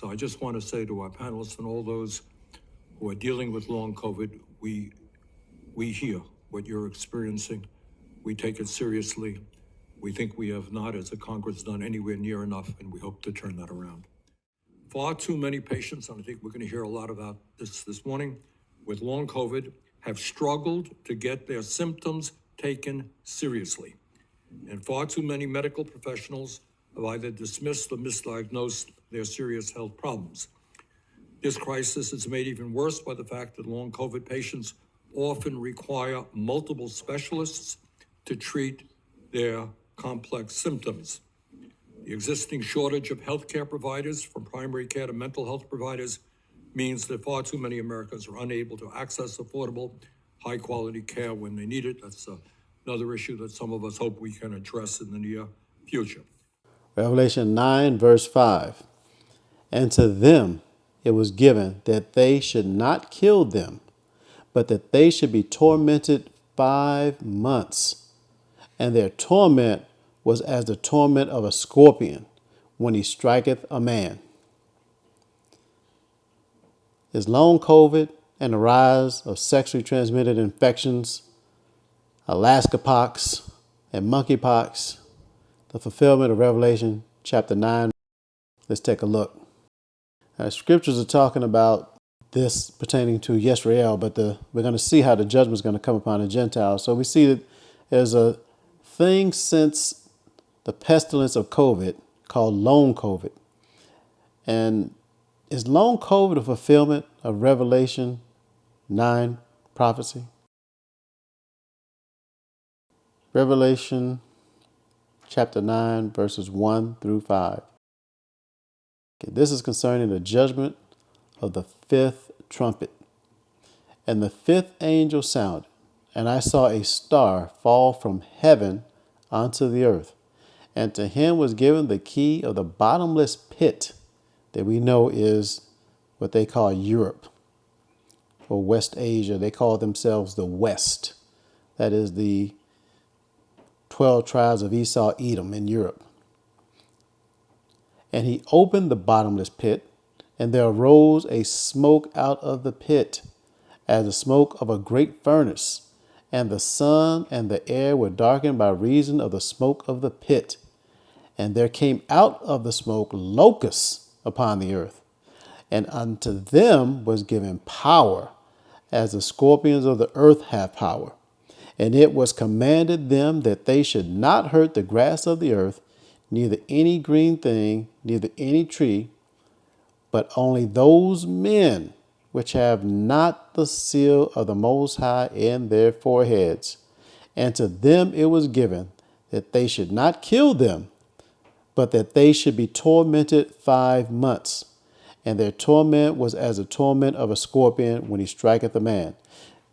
So I just want to say to our panelists and all those who are dealing with long COVID, we hear what you're experiencing. We take it seriously. We think we have not, as a Congress, done anywhere near enough, and we hope to turn that around. Far too many patients, and I think we're going to hear a lot about this morning, with long COVID have struggled to get their symptoms taken seriously. And far too many medical professionals have either dismissed or misdiagnosed their serious health problems. This crisis is made even worse by the fact that long COVID patients often require multiple specialists to treat their complex symptoms. The existing shortage of healthcare providers, from primary care to mental health providers, means that far too many Americans are unable to access affordable, high-quality care when they need it. That's another issue that some of us hope we can address in the near future. Revelation 9, verse 5. And to them it was given that they should not kill them, but that they should be tormented 5 months. And their torment was as the torment of a scorpion when he striketh a man. Is long COVID and the rise of sexually transmitted infections, Alaska pox, and monkeypox the fulfillment of Revelation chapter 9? Let's take a look. Scriptures are talking about this pertaining to Yisrael, but we're going to see how the judgment is going to come upon the Gentiles. So we see that there's a thing since the pestilence of COVID called long COVID. And is long COVID a fulfillment of Revelation 9 prophecy? Revelation chapter 9, verses 1 through 5. Okay, this is concerning the judgment of the fifth trumpet. And the fifth angel sounded, and I saw a star fall from heaven unto the earth. And to him was given the key of the bottomless pit, that we know is what they call Europe or West Asia. They call themselves the West. That is the 12 tribes of Esau, Edom in Europe. And he opened the bottomless pit, and there arose a smoke out of the pit, as the smoke of a great furnace. And the sun and the air were darkened by reason of the smoke of the pit. And there came out of the smoke locusts upon the earth. And unto them was given power, as the scorpions of the earth have power. And it was commanded them that they should not hurt the grass of the earth, neither any green thing, neither any tree, but only those men which have not the seal of the Most High in their foreheads. And to them it was given that they should not kill them, but that they should be tormented 5 months. And their torment was as the torment of a scorpion when he striketh a man.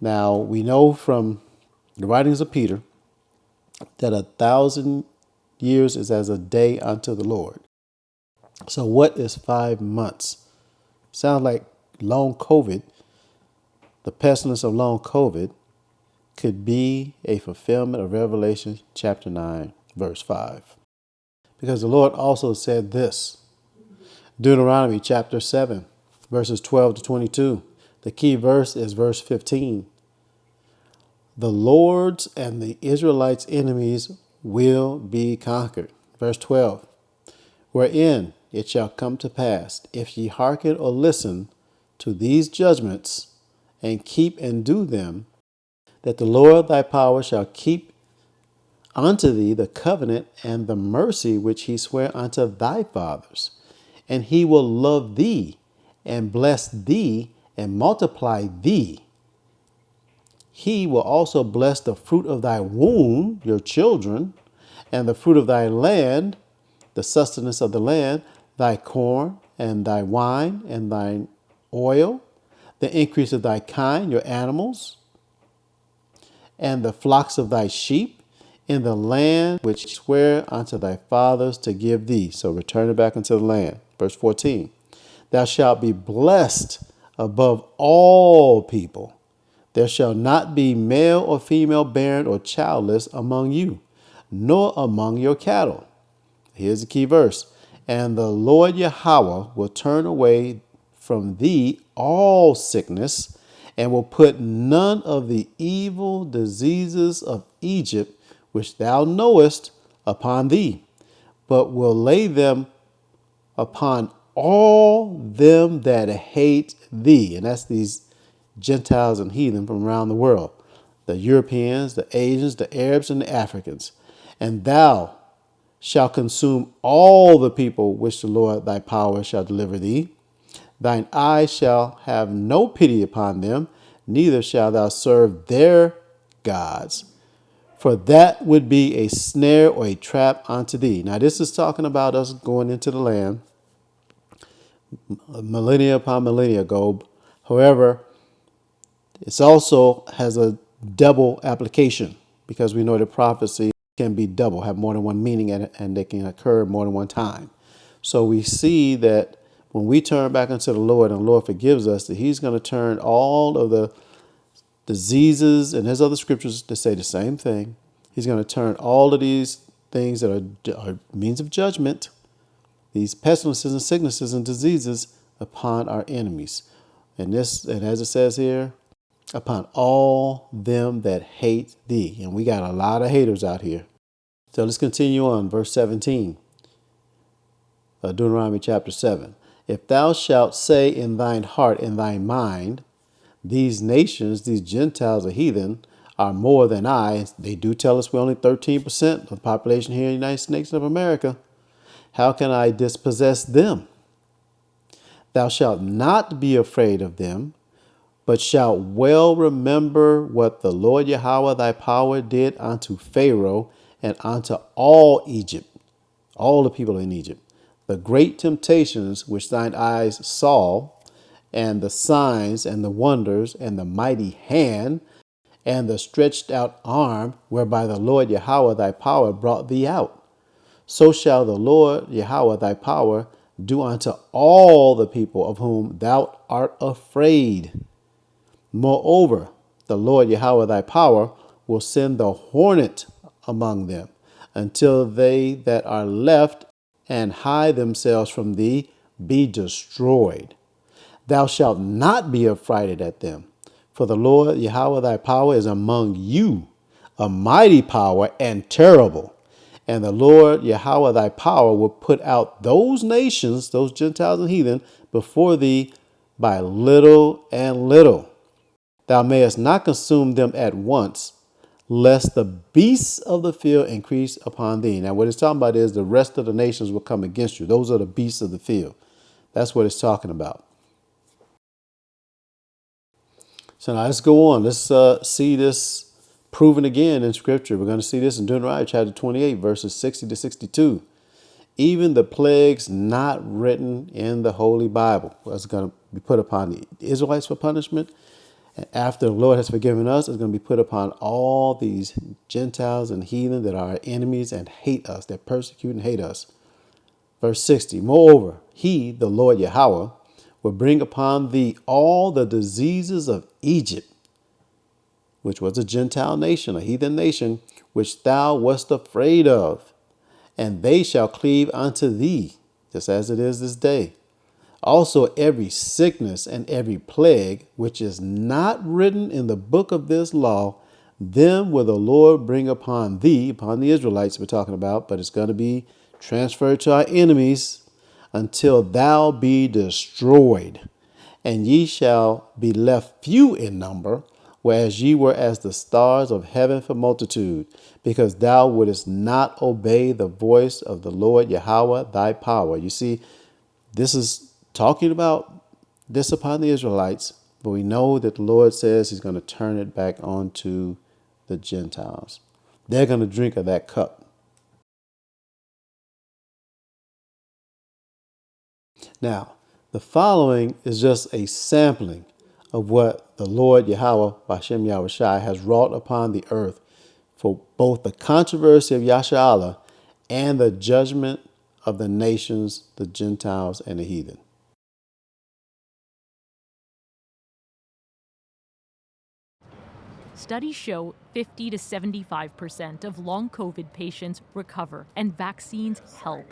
Now, we know from the writings of Peter that 1,000 years is as a day unto the Lord. So what is 5 months? Sounds like long COVID. The pestilence of long COVID could be a fulfillment of Revelation chapter 9, verse 5. Because the Lord also said this, Deuteronomy chapter 7, verses 12 to 22. The key verse is verse 15. The Lord's and the Israelites' enemies will be conquered. Verse 12. Wherein it shall come to pass, if ye hearken or listen to these judgments, and keep and do them, that the Lord thy power shall keep unto thee the covenant and the mercy which he sware unto thy fathers. And he will love thee and bless thee and multiply thee. He will also bless the fruit of thy womb, your children, and the fruit of thy land, the sustenance of the land, thy corn and thy wine and thine oil, the increase of thy kind, your animals, and the flocks of thy sheep, in the land which he sware unto thy fathers to give thee. So return it back into the land. Verse 14. Thou shalt be blessed above all people. There shall not be male or female barren or childless among you, nor among your cattle. Here's the key verse. And the Lord Yahweh will turn away from thee all sickness, and will put none of the evil diseases of Egypt, which thou knowest, upon thee, but will lay them upon all them that hate thee. And that's these Gentiles and heathen from around the world, the Europeans, the Asians, the Arabs, and the Africans. And thou shalt consume all the people which the Lord thy power shall deliver thee. Thine eye shall have no pity upon them, neither shalt thou serve their gods, for that would be a snare or a trap unto thee. Now, this is talking about us going into the land millennia upon millennia ago. However, it also has a double application because we know that prophecy can be double, have more than one meaning, and they can occur more than one time. So we see that when we turn back unto the Lord and the Lord forgives us, that he's going to turn all of the diseases, and there's other scriptures that say the same thing. He's going to turn all of these things that are means of judgment, these pestilences and sicknesses and diseases, upon our enemies. And as it says here, upon all them that hate thee. And we got a lot of haters out here. So let's continue on. Verse 17. Deuteronomy chapter 7. If thou shalt say in thine heart, in thine mind, these nations, these Gentiles or heathen, are more than I. They do tell us we're only 13% of the population here in the United States of America. How can I dispossess them? Thou shalt not be afraid of them, but shalt well remember what the Lord Yahweh thy power did unto Pharaoh and unto all Egypt, all the people in Egypt, the great temptations which thine eyes saw, and the signs and the wonders and the mighty hand and the stretched out arm whereby the Lord Yahweh thy power brought thee out. So shall the Lord Yahweh thy power do unto all the people of whom thou art afraid. Moreover, the Lord Yahweh thy power will send the hornet among them, until they that are left and hide themselves from thee be destroyed. Thou shalt not be affrighted at them, for the Lord Yahweh thy power is among you, a mighty power and terrible. And the Lord Yahweh thy power will put out those nations, those Gentiles and heathen, before thee by little and little. Thou mayest not consume them at once, lest the beasts of the field increase upon thee. Now, what it's talking about is the rest of the nations will come against you. Those are the beasts of the field. That's what it's talking about. So now let's go on. Let's see this proven again in Scripture. We're going to see this in Deuteronomy chapter 28, verses 60 to 62. Even the plagues not written in the Holy Bible was going to be put upon the Israelites for punishment. And after the Lord has forgiven us, it's going to be put upon all these Gentiles and heathen that are our enemies and hate us, that persecute and hate us. Verse 60. Moreover, he, the Lord Yahweh, will bring upon thee all the diseases of Egypt, which was a Gentile nation, a heathen nation, which thou wast afraid of, and they shall cleave unto thee, just as it is this day. Also every sickness and every plague, which is not written in the book of this law, them will the Lord bring upon thee, upon the Israelites we're talking about, but it's going to be transferred to our enemies, until thou be destroyed. And ye shall be left few in number, whereas ye were as the stars of heaven for multitude, because thou wouldest not obey the voice of the Lord Yahweh thy power. You see, this is talking about this upon the Israelites, but we know that the Lord says he's going to turn it back onto the Gentiles. They're going to drink of that cup. Now, the following is just a sampling of what the Lord Yahweh, Bashem Yahushai, has wrought upon the earth for both the controversy of Yasharahla and the judgment of the nations, the Gentiles, and the heathen. Studies show 50 to 75% of long COVID patients recover, and vaccines help.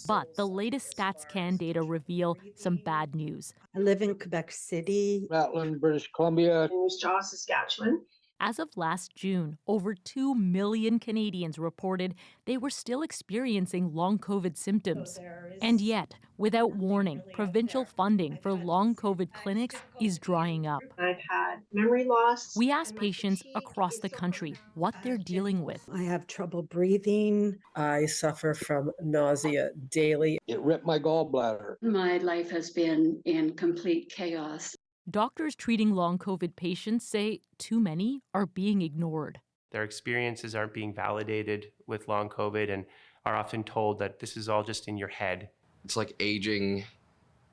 But the latest StatsCan data reveal some bad news. I live in Quebec City. Matlin, British Columbia. Jaw, Saskatchewan. As of last June, over 2 million Canadians reported they were still experiencing long COVID symptoms. And yet, without warning, provincial funding for long COVID clinics is drying up. I've had memory loss. We asked patients across the country what they're dealing with. I have trouble breathing. I suffer from nausea daily. It ripped my gallbladder. My life has been in complete chaos. Doctors treating long COVID patients say too many are being ignored. Their experiences aren't being validated with long COVID and are often told that this is all just in your head. It's like aging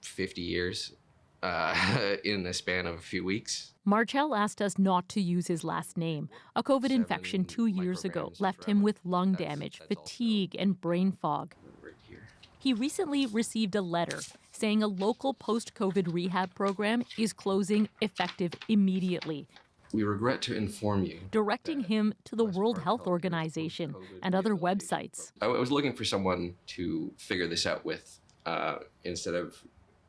50 years in the span of a few weeks. Marchell asked us not to use his last name. A COVID infection 2 years ago left him with lung damage, fatigue, and brain fog. Right here. He recently received a letter saying a local post-COVID rehab program is closing effective immediately, We regret to inform you. directing him to the World Health Organization and other websites. I was looking for someone to figure this out with instead of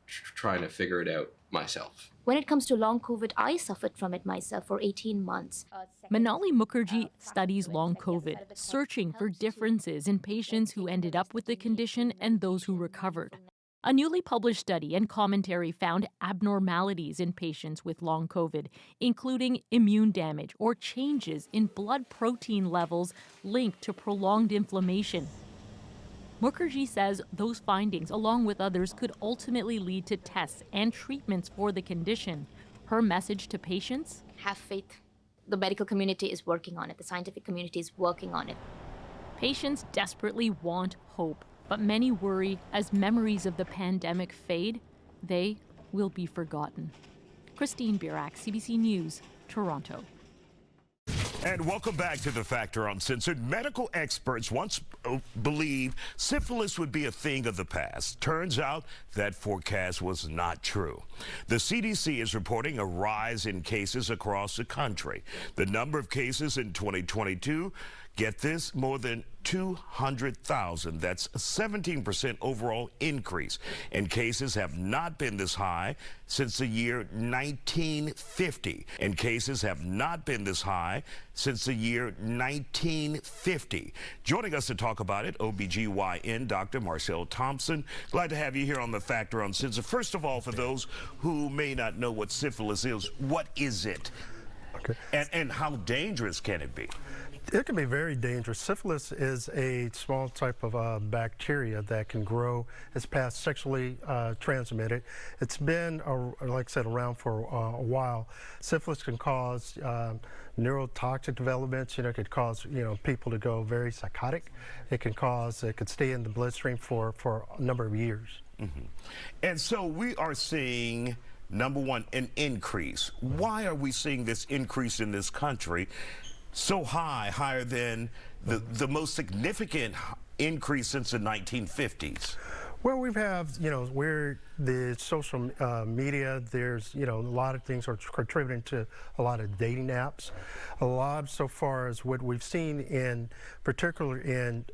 trying to figure it out myself. When it comes to long COVID, I suffered from it myself for 18 months. Manali Mukherjee studies long COVID, searching for differences in patients who ended up with the condition and those who recovered. A newly published study and commentary found abnormalities in patients with long COVID, including immune damage or changes in blood protein levels linked to prolonged inflammation. Mukherjee says those findings, along with others, could ultimately lead to tests and treatments for the condition. Her message to patients? Have faith. The medical community is working on it. The scientific community is working on it. Patients desperately want hope, but many worry as memories of the pandemic fade, they will be forgotten. Christine Birak, CBC News, Toronto. And welcome back to The Factor Uncensored. Medical experts once believed syphilis would be a thing of the past. Turns out that forecast was not true. The CDC is reporting a rise in cases across the country. The number of cases in 2022, get this, more than 200,000. That's a 17% overall increase. And cases have not been this high since the year 1950. And cases have not been this high since the year 1950. Joining us to talk about it, OBGYN Dr. Marcel Thompson. Glad to have you here on The Factor Uncensored. First of all, for those who may not know what syphilis is, what is it? Okay. And how dangerous can it be? It can be very dangerous. Syphilis is a small type of bacteria that can grow. It's past sexually transmitted. It's been, like I said, around for a while. Syphilis can cause neurotoxic developments. It could cause people to go very psychotic. It could stay in the bloodstream for a number of years. Mm-hmm. And so we are seeing, number one, an increase. Why are we seeing this increase in this country so high, higher than the most significant increase since the 1950s? Well, we have, where the social media, there's, a lot of things are contributing to a lot of dating apps. A lot so far as what we've seen in, particular in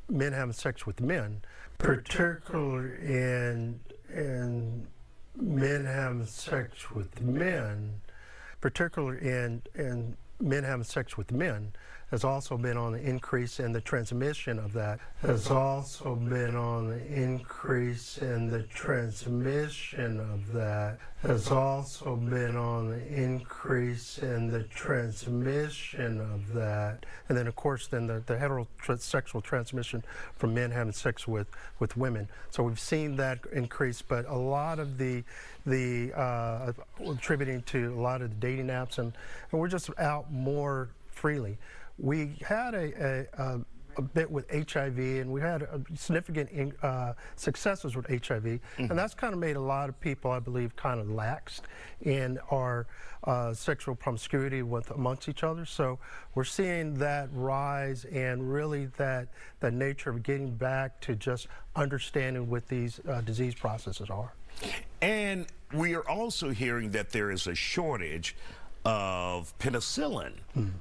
men having sex with men, particularly in men having sex with men, particularly in men having sex with men, has also been on the increase in the transmission of that. Has also been on the increase in the transmission of that. Has also been on the increase in the transmission of that. And then, of course, then the heterosexual transmission from men having sex with women. So we've seen that increase, but a lot of the attributing to a lot of the dating apps, and we're just out more freely. We had a bit with HIV, and we had significant successes with HIV, and that's kind of made a lot of people, I believe, kind of laxed in our sexual promiscuity amongst each other. So we're seeing that rise, and really that nature of getting back to just understanding what these disease processes are. And we are also hearing that there is a shortage of penicillin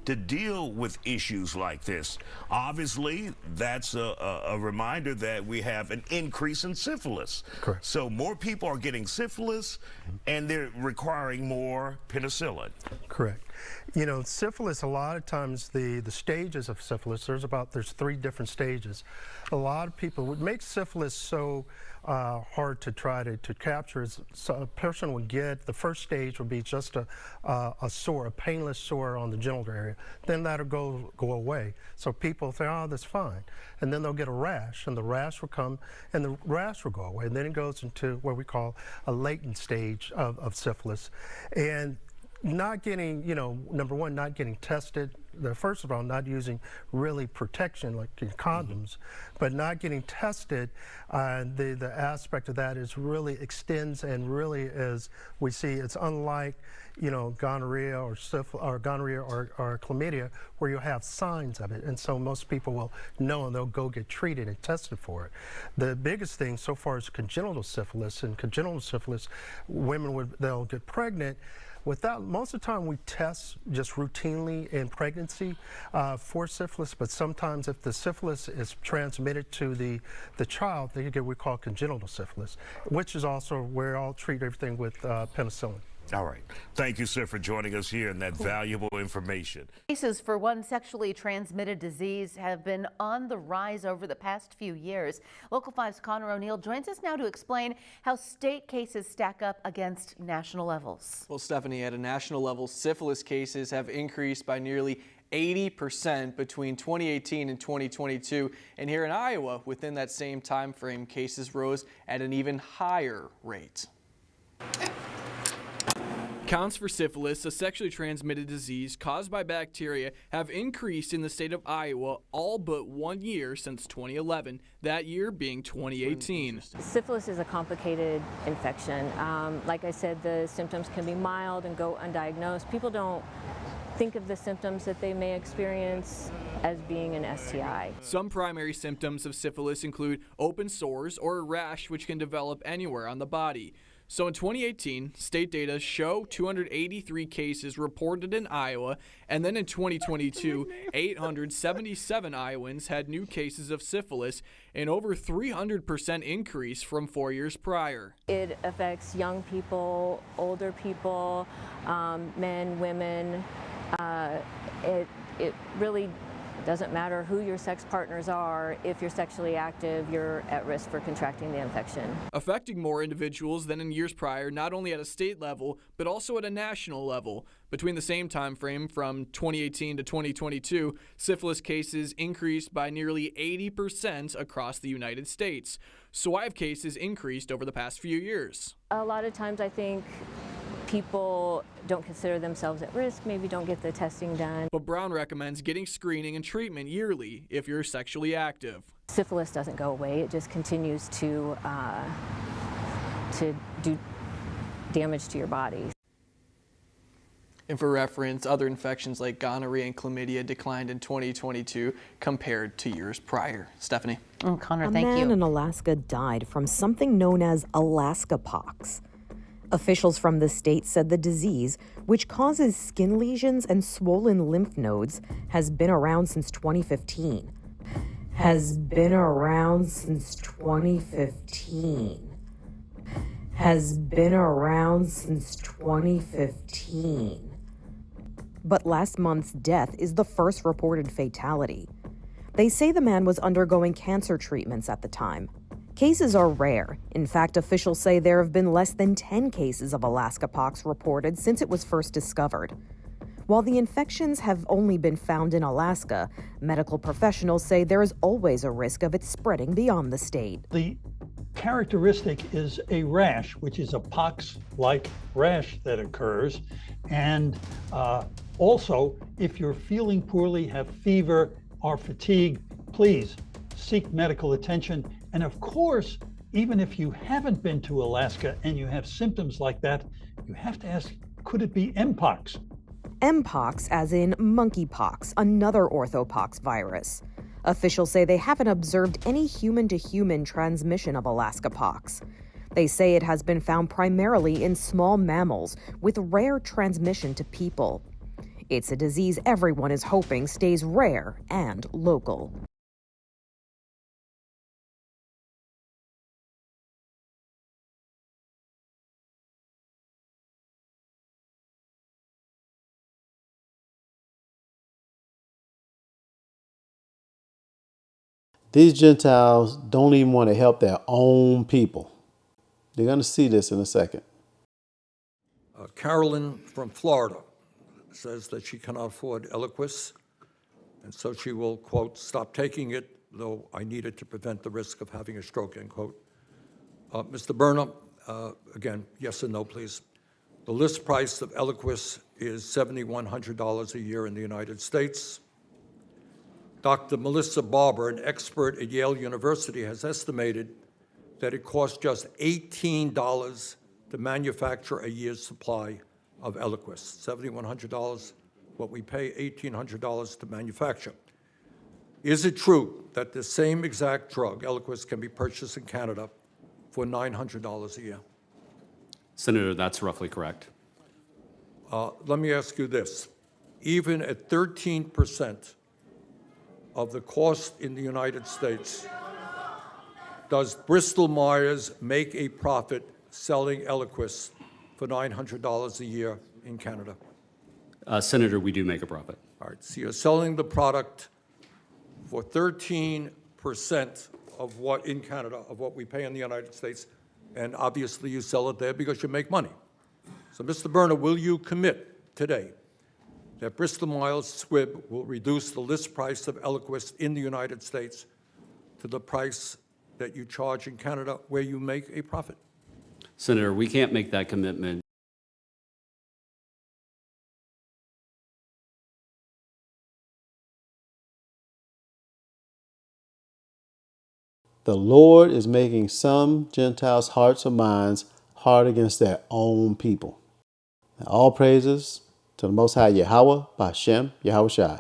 to deal with issues like this. Obviously, that's a reminder that we have an increase in syphilis. Correct. So more people are getting syphilis, and they're requiring more penicillin. Correct. You know, syphilis, a lot of times the stages of syphilis, there's 3 different stages. A lot of people, what makes syphilis so hard to try to capture is a person would get, the first stage would be just a sore, a painless sore on the genital area. Then that'll go away. So people say, oh, that's fine. And then they'll get a rash, and the rash will come, and the rash will go away. And then it goes into what we call a latent stage of syphilis. And not getting, you know, number one, not getting tested. First of all, not using really protection like condoms, but not getting tested. The aspect of that is really extends and really is, we see it's unlike, you know, gonorrhea or chlamydia, where you have signs of it. And so most people will know and they'll go get treated and tested for it. The biggest thing so far is congenital syphilis. And congenital syphilis, they'll get pregnant. Most of the time we test just routinely in pregnancy for syphilis, but sometimes if the syphilis is transmitted to the child, they get what we call congenital syphilis, which is also where I'll treat everything with penicillin. All right. Thank you, sir, for joining us here and that valuable information. Cases for one sexually transmitted disease have been on the rise over the past few years. Local 5's Connor O'Neill joins us now to explain how state cases stack up against national levels. Well, Stephanie, at a national level, syphilis cases have increased by nearly 80% between 2018 and 2022. And here in Iowa, within that same time frame, cases rose at an even higher rate. Counts for syphilis, a sexually transmitted disease caused by bacteria, have increased in the state of Iowa all but 1 year since 2011, that year being 2018. Syphilis is a complicated infection. Like I said, the symptoms can be mild and go undiagnosed. People don't think of the symptoms that they may experience as being an STI. Some primary symptoms of syphilis include open sores or a rash which can develop anywhere on the body. So in 2018, state data show 283 cases reported in Iowa, and then in 2022, 877 Iowans had new cases of syphilis, an over 300% increase from 4 years prior. It affects young people, older people, men, women. It really doesn't matter who your sex partners are. If you're sexually active, you're at risk for contracting the infection. Affecting more individuals than in years prior, not only at a state level, but also at a national level. Between the same time frame, from 2018 to 2022, syphilis cases increased by nearly 80% across the United States. So why have cases increased over the past few years? A lot of times I think people don't consider themselves at risk, maybe don't get the testing done. But Brown recommends getting screening and treatment yearly if you're sexually active. Syphilis doesn't go away, it just continues to do damage to your body. And for reference, other infections like gonorrhea and chlamydia declined in 2022 compared to years prior. Stephanie. Connor, thank you. A man in Alaska died from something known as Alaska pox. Officials from the state said the disease, which causes skin lesions and swollen lymph nodes, has been around since 2015. Has been around since 2015. Has been around since 2015. But last month's death is the first reported fatality. They say the man was undergoing cancer treatments at the time. Cases are rare. In fact, officials say there have been less than 10 cases of Alaska pox reported since it was first discovered. While the infections have only been found in Alaska, medical professionals say there is always a risk of it spreading beyond the state. The characteristic is a rash, which is a pox-like rash that occurs. And also, if you're feeling poorly, have fever or fatigue, please seek medical attention. And of course, even if you haven't been to Alaska and you have symptoms like that, you have to ask, could it be Mpox? Mpox, as in monkeypox, another orthopox virus. Officials say they haven't observed any human-to-human transmission of Alaska pox. They say it has been found primarily in small mammals with rare transmission to people. It's a disease everyone is hoping stays rare and local. These Gentiles don't even want to help their own people. You're going to see this in a second. Carolyn from Florida says that she cannot afford Eliquis, and so she will, quote, stop taking it, though I need it to prevent the risk of having a stroke, end quote. Mr. Burnham, again, yes or no, please. The list price of Eliquis is $7,100 a year in the United States. Dr. Melissa Barber, an expert at Yale University, has estimated that it costs just $18 to manufacture a year's supply of Eliquis. $7,100, what we pay $1,800 to manufacture. Is it true that the same exact drug, Eliquis, can be purchased in Canada for $900 a year? Senator, that's roughly correct. Let me ask you this. Even at 13% of the cost in the United States, does Bristol-Myers make a profit selling Eliquis for $900 a year in Canada? Senator, we do make a profit. All right, so you're selling the product for 13% of what in Canada, of what we pay in the United States, and obviously you sell it there because you make money. So, Mr. Berner, will you commit today that Bristol-Myers Squibb will reduce the list price of Eliquis in the United States to the price that you charge in Canada where you make a profit? Senator, we can't make that commitment. The Lord is making some Gentiles' hearts or minds hard against their own people. All praises to the Most High Yahweh, B'Shem, Yahweh Shai.